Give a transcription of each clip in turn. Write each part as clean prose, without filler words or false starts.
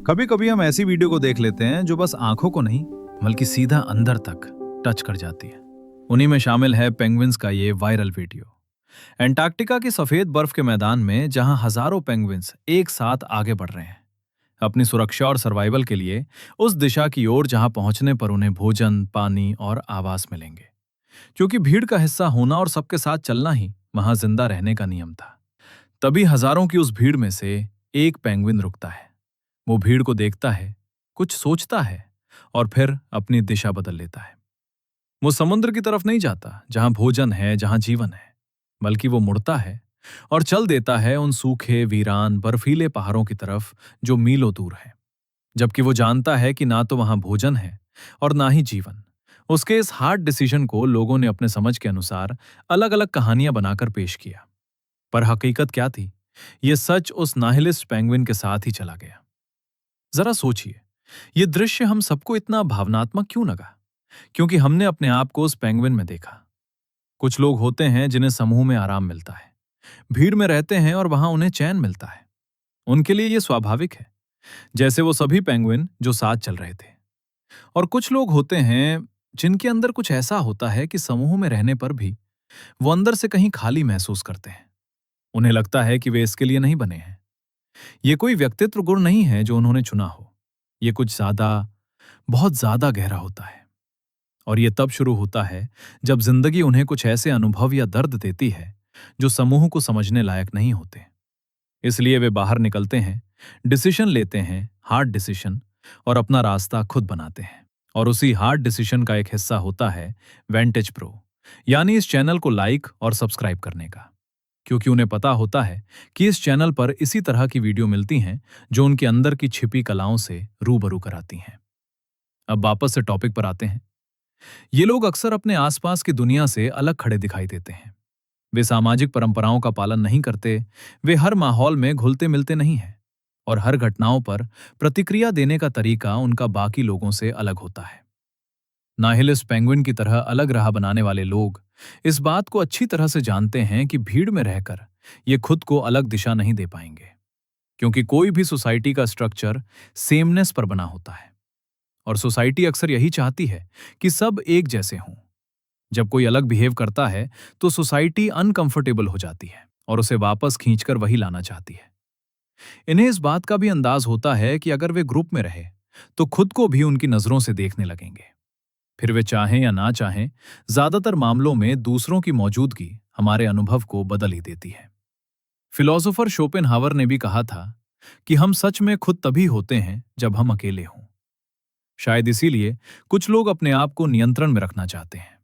कभी कभी हम ऐसी वीडियो को देख लेते हैं जो बस आंखों को नहीं बल्कि सीधा अंदर तक टच कर जाती है। उन्हीं में शामिल है पेंगुइन्स का ये वायरल वीडियो। एंटार्क्टिका की सफेद बर्फ के मैदान में जहां हजारों पेंगुइन्स एक साथ आगे बढ़ रहे हैं अपनी सुरक्षा और सर्वाइवल के लिए, उस दिशा की ओर जहां पहुंचने पर उन्हें भोजन, पानी और आवास मिलेंगे। क्योंकि भीड़ का हिस्सा होना और सबके साथ चलना ही वहां जिंदा रहने का नियम था। तभी हजारों की उस भीड़ में से एक पेंगुइन रुकता है। वो भीड़ को देखता है, कुछ सोचता है और फिर अपनी दिशा बदल लेता है। वो समुद्र की तरफ नहीं जाता जहां भोजन है, जहां जीवन है, बल्कि वो मुड़ता है और चल देता है उन सूखे, वीरान, बर्फीले पहाड़ों की तरफ जो मीलों दूर है। जबकि वो जानता है कि ना तो वहां भोजन है और ना ही जीवन। उसके इस हार्ड डिसीजन को लोगों ने अपने समझ के अनुसार अलग अलग कहानियां बनाकर पेश किया। पर हकीकत क्या थी? ये सच उस नाहिलिस्ट पेंगुइन के साथ ही चला गया। जरा सोचिए, ये दृश्य हम सबको इतना भावनात्मक क्यों लगा? क्योंकि हमने अपने आप को उस पेंगुइन में देखा। कुछ लोग होते हैं जिन्हें समूह में आराम मिलता है, भीड़ में रहते हैं और वहां उन्हें चैन मिलता है। उनके लिए ये स्वाभाविक है, जैसे वो सभी पेंगुइन जो साथ चल रहे थे। और कुछ लोग होते हैं जिनके अंदर कुछ ऐसा होता है कि समूह में रहने पर भी वो अंदर से कहीं खाली महसूस करते हैं। उन्हें लगता है कि वे इसके लिए नहीं बने हैं। ये कोई व्यक्तित्व गुण नहीं है जो उन्होंने चुना हो। ये कुछ ज्यादा, बहुत ज्यादा गहरा होता है। और ये तब शुरू होता है जब जिंदगी उन्हें कुछ ऐसे अनुभव या दर्द देती है जो समूह को समझने लायक नहीं होते। इसलिए वे बाहर निकलते हैं, डिसीजन लेते हैं, हार्ड डिसीजन, और अपना रास्ता खुद बनाते हैं। और उसी हार्ड डिसीजन का एक हिस्सा होता है वेंटेज प्रो, यानी इस चैनल को लाइक और सब्सक्राइब करने का। क्योंकि उन्हें पता होता है कि इस चैनल पर इसी तरह की वीडियो मिलती हैं जो उनके अंदर की छिपी कलाओं से रूबरू कराती हैं। अब वापस से टॉपिक पर आते हैं। ये लोग अक्सर अपने आसपास की दुनिया से अलग खड़े दिखाई देते हैं। वे सामाजिक परंपराओं का पालन नहीं करते, वे हर माहौल में घुलते मिलते नहीं हैं, और हर घटनाओं पर प्रतिक्रिया देने का तरीका उनका बाकी लोगों से अलग होता है। नाहिलिस्ट पेंगुइन की तरह अलग राह बनाने वाले लोग इस बात को अच्छी तरह से जानते हैं कि भीड़ में रहकर ये खुद को अलग दिशा नहीं दे पाएंगे। क्योंकि कोई भी सोसाइटी का स्ट्रक्चर सेमनेस पर बना होता है, और सोसाइटी अक्सर यही चाहती है कि सब एक जैसे हों। जब कोई अलग बिहेव करता है तो सोसाइटी अनकंफर्टेबल हो जाती है और उसे वापस खींचकर वही लाना चाहती है। इन्हें इस बात का भी अंदाज होता है कि अगर वे ग्रुप में रहे तो खुद को भी उनकी नजरों से देखने लगेंगे। फिर वे चाहें या ना चाहें, ज्यादातर मामलों में दूसरों की मौजूदगी हमारे अनुभव को बदल ही देती है। फिलोसोफर शोपेनहावर ने भी कहा था कि हम सच में खुद तभी होते हैं जब हम अकेले हों। शायद इसीलिए कुछ लोग अपने आप को नियंत्रण में रखना चाहते हैं।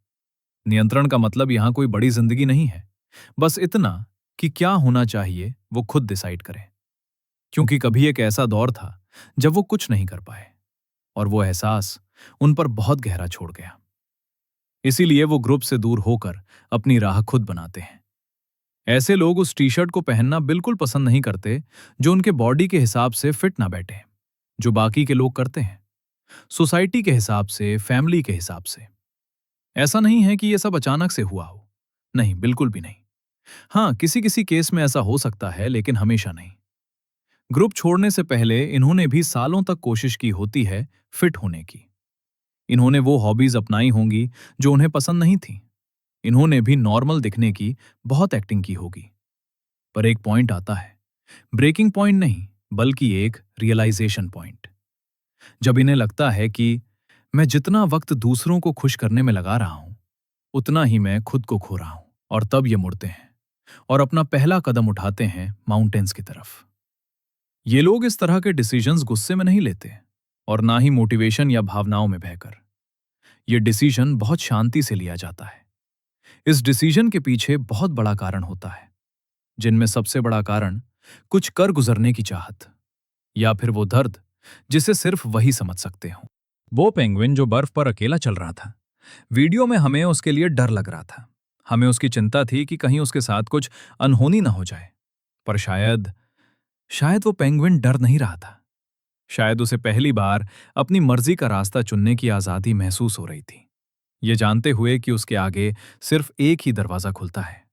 नियंत्रण का मतलब यहां कोई बड़ी जिंदगी नहीं है, बस इतना कि क्या होना चाहिए वो खुद डिसाइड करें। क्योंकि कभी एक ऐसा दौर था जब वो कुछ नहीं कर पाए, और वो एहसास उन पर बहुत गहरा छोड़ गया। इसीलिए वो ग्रुप से दूर होकर अपनी राह खुद बनाते हैं। ऐसे लोग उस टी शर्ट को पहनना बिल्कुल पसंद नहीं करते जो उनके बॉडी के हिसाब से फिट ना बैठे, जो बाकी के लोग करते हैं, सोसाइटी के हिसाब से, फैमिली के हिसाब से। ऐसा नहीं है कि यह सब अचानक से हुआ हो, नहीं, बिल्कुल भी नहीं। हाँ, किसी किसी केस में ऐसा हो सकता है, लेकिन हमेशा नहीं। ग्रुप छोड़ने से पहले इन्होंने भी सालों तक कोशिश की होती है फिट होने की। इन्होंने वो हॉबीज अपनाई होंगी जो उन्हें पसंद नहीं थी। इन्होंने भी नॉर्मल दिखने की बहुत एक्टिंग की होगी। पर एक पॉइंट आता है, ब्रेकिंग पॉइंट नहीं बल्कि एक रियलाइजेशन पॉइंट, जब इन्हें लगता है कि मैं जितना वक्त दूसरों को खुश करने में लगा रहा हूं उतना ही मैं खुद को खो रहा हूं। और तब ये मुड़ते हैं और अपना पहला कदम उठाते हैं माउंटेन्स की तरफ। ये लोग इस तरह के डिसीजंस गुस्से में नहीं लेते और ना ही मोटिवेशन या भावनाओं में बहकर। यह डिसीजन बहुत शांति से लिया जाता है। इस डिसीजन के पीछे बहुत बड़ा कारण होता है, जिनमें सबसे बड़ा कारण कुछ कर गुजरने की चाहत, या फिर वो दर्द जिसे सिर्फ वही समझ सकते हो। वो पेंगुइन जो बर्फ पर अकेला चल रहा था, वीडियो में हमें उसके लिए डर लग रहा था। हमें उसकी चिंता थी कि कहीं उसके साथ कुछ अनहोनी ना हो जाए। पर शायद शायद वो पेंगुइन डर नहीं रहा था। शायद उसे पहली बार अपनी मर्जी का रास्ता चुनने की आजादी महसूस हो रही थी, ये जानते हुए कि उसके आगे सिर्फ एक ही दरवाजा खुलता है।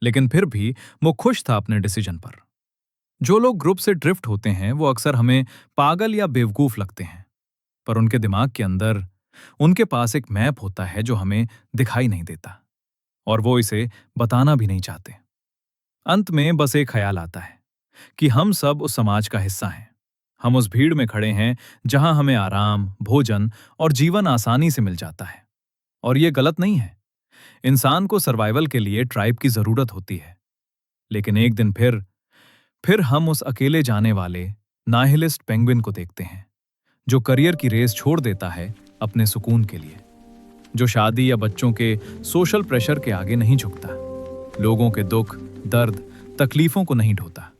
लेकिन फिर भी वो खुश था अपने डिसीजन पर। जो लोग ग्रुप से ड्रिफ्ट होते हैं वो अक्सर हमें पागल या बेवकूफ लगते हैं, पर उनके दिमाग के अंदर उनके पास एक मैप होता है जो हमें दिखाई नहीं देता, और वो इसे बताना भी नहीं चाहते। अंत में बस एक ख्याल आता है कि हम सब उस समाज का हिस्सा हैं। हम उस भीड़ में खड़े हैं जहां हमें आराम, भोजन और जीवन आसानी से मिल जाता है। और ये गलत नहीं है। इंसान को सर्वाइवल के लिए ट्राइब की जरूरत होती है। लेकिन एक दिन फिर हम उस अकेले जाने वाले नाहिलिस्ट पेंगुइन को देखते हैं, जो करियर की रेस छोड़ देता है अपने सुकून के लिए, जो शादी या बच्चों के सोशल प्रेशर के आगे नहीं झुकता, लोगों के दुख, दर्द, तकलीफों को नहीं ढोता।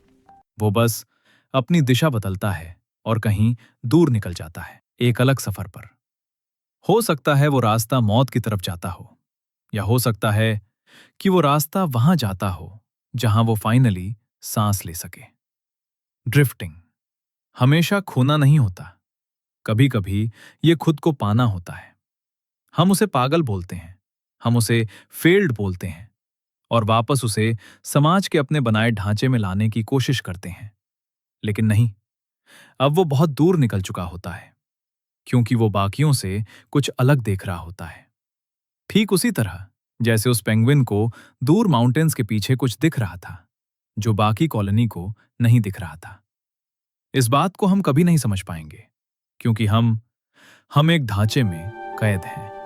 वो बस अपनी दिशा बदलता है और कहीं दूर निकल जाता है, एक अलग सफर पर। हो सकता है वो रास्ता मौत की तरफ जाता हो, या हो सकता है कि वो रास्ता वहां जाता हो जहां वो फाइनली सांस ले सके। ड्रिफ्टिंग हमेशा खोना नहीं होता। कभी कभी ये खुद को पाना होता है। हम उसे पागल बोलते हैं, हम उसे फेल्ड बोलते हैं, और वापस उसे समाज के अपने बनाए ढांचे में लाने की कोशिश करते हैं। लेकिन नहीं, अब वो बहुत दूर निकल चुका होता है, क्योंकि वो बाकियों से कुछ अलग देख रहा होता है। ठीक उसी तरह जैसे उस पेंगुइन को दूर माउंटेन्स के पीछे कुछ दिख रहा था, जो बाकी कॉलोनी को नहीं दिख रहा था। इस बात को हम कभी नहीं समझ पाएंगे, क्योंकि हम एक ढांचे में कैद हैं।